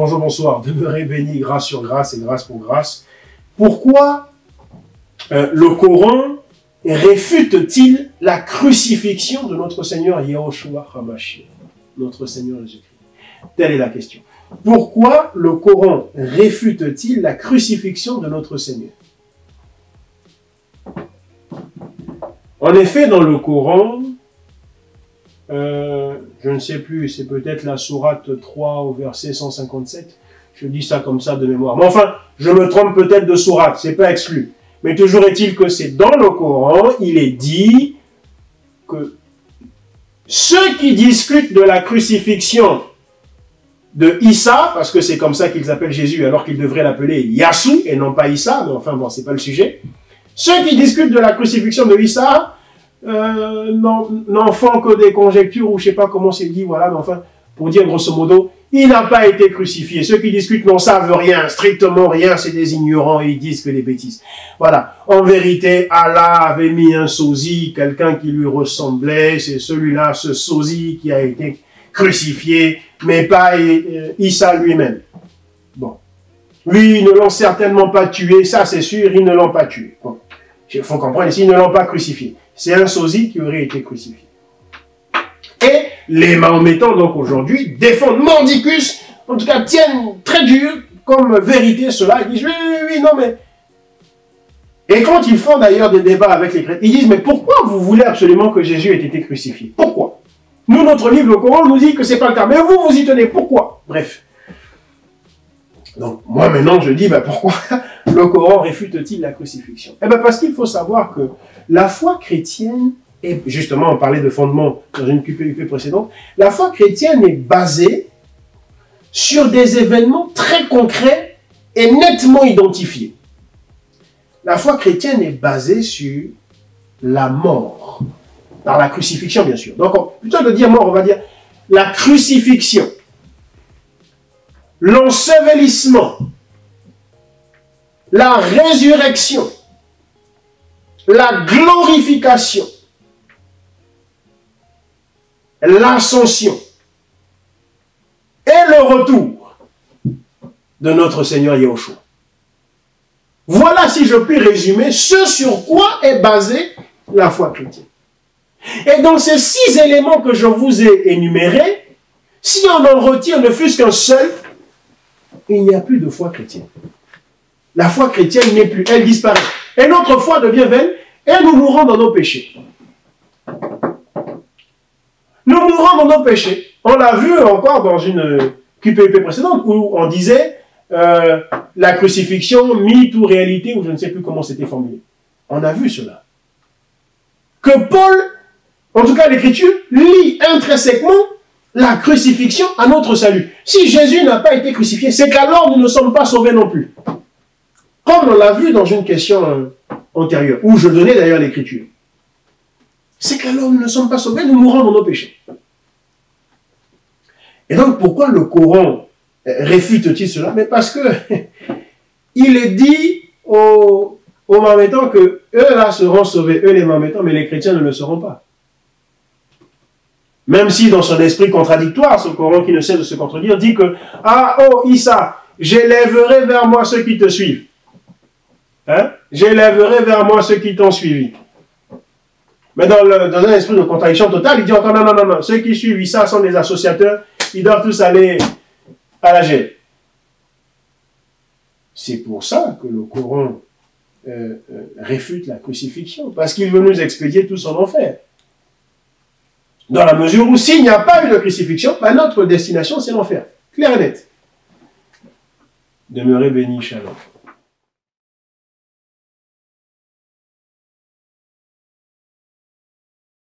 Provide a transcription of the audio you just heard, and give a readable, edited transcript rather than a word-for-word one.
bonjour, bonsoir, demeurez bénis, grâce sur grâce et grâce pour grâce. Pourquoi le Coran réfute-t-il la crucifixion de notre Seigneur Yahushua HaMashiach, notre Seigneur Jésus-Christ? Telle est la question. Pourquoi le Coran réfute-t-il la crucifixion de notre Seigneur? En effet, dans le Coran, je ne sais plus, c'est peut-être la sourate 3 au verset 157. Je dis ça comme ça de mémoire. Mais enfin, je me trompe peut-être de sourate, c'est pas exclu. Mais toujours est-il que c'est dans le Coran, il est dit que ceux qui discutent de la crucifixion de Issa, parce que c'est comme ça qu'ils appellent Jésus, alors qu'ils devraient l'appeler Yassou et non pas Issa, mais enfin bon, c'est pas le sujet. Ceux qui discutent de la crucifixion de Issa n'en font que des conjectures, ou je sais pas comment c'est dit, voilà, mais enfin, pour dire grosso modo, il n'a pas été crucifié. Ceux qui discutent n'en savent rien, strictement rien, c'est des ignorants, et ils disent que des bêtises. Voilà. En vérité, Allah avait mis un sosie, quelqu'un qui lui ressemblait, c'est celui-là, ce sosie qui a été crucifié, mais pas Issa lui-même. Bon. Lui, ils ne l'ont certainement pas tué, ça c'est sûr, ils ne l'ont pas tué. Bon. Il faut comprendre ici, ils ne l'ont pas crucifié. C'est un sosie qui aurait été crucifié. Et les Mahométans, donc aujourd'hui, défendent mordicus, en tout cas tiennent très dur comme vérité cela. Ils disent oui, non mais... Et quand ils font d'ailleurs des débats avec les chrétiens, ils disent mais pourquoi vous voulez absolument que Jésus ait été crucifié? Pourquoi? Nous, notre livre, le Coran, nous dit que c'est pas le cas. Mais vous, vous y tenez. Pourquoi? Bref. Donc, moi, maintenant, je dis, pourquoi le Coran réfute-t-il la crucifixion? Eh bien, parce qu'il faut savoir que la foi chrétienne, et justement, on parlait de fondement dans une QPUP précédente, la foi chrétienne est basée sur des événements très concrets et nettement identifiés. La foi chrétienne est basée sur la mort, par la crucifixion, bien sûr. Donc, plutôt que de dire mort, on va dire la crucifixion, l'ensevelissement, la résurrection, la glorification, l'ascension et le retour de notre Seigneur Yahushua. Voilà, si je puis résumer, ce sur quoi est basée la foi chrétienne. Et dans ces 6 éléments que je vous ai énumérés, si on en retire ne fût-ce qu'un seul, il n'y a plus de foi chrétienne. La foi chrétienne n'est plus, elle disparaît. Et notre foi devient vaine et nous mourrons dans nos péchés. Nous mourrons dans nos péchés. On l'a vu encore dans une QPUP précédente où on disait la crucifixion, mythe ou réalité, ou je ne sais plus comment c'était formulé. On a vu cela. Que Paul, en tout cas l'Écriture, lie intrinsèquement la crucifixion à notre salut. Si Jésus n'a pas été crucifié, c'est qu'alors nous ne sommes pas sauvés non plus. Comme on l'a vu dans une question antérieure, où je donnais d'ailleurs l'Écriture. C'est qu'alors nous ne sommes pas sauvés, nous mourrons dans nos péchés. Et donc pourquoi le Coran réfute-t-il cela? Mais parce que il est dit aux Mahométans que eux là seront sauvés, eux les Mahométans, mais les chrétiens ne le seront pas. Même si dans son esprit contradictoire, ce Coran qui ne cesse de se contredire, dit que « Ah, oh Issa, j'élèverai vers moi ceux qui te suivent. Hein? J'élèverai vers moi ceux qui t'ont suivi. » Mais dans un esprit de contradiction totale, il dit encore « Non, non, non, non, ceux qui suivent Issa sont des associateurs, ils doivent tous aller à la gêne. » C'est pour ça que le Coran réfute la crucifixion, parce qu'il veut nous expédier tous en enfer. Dans la mesure où s'il n'y a pas eu de crucifixion, notre destination c'est l'enfer. Clair et net. Demeurez bénis, Shalom.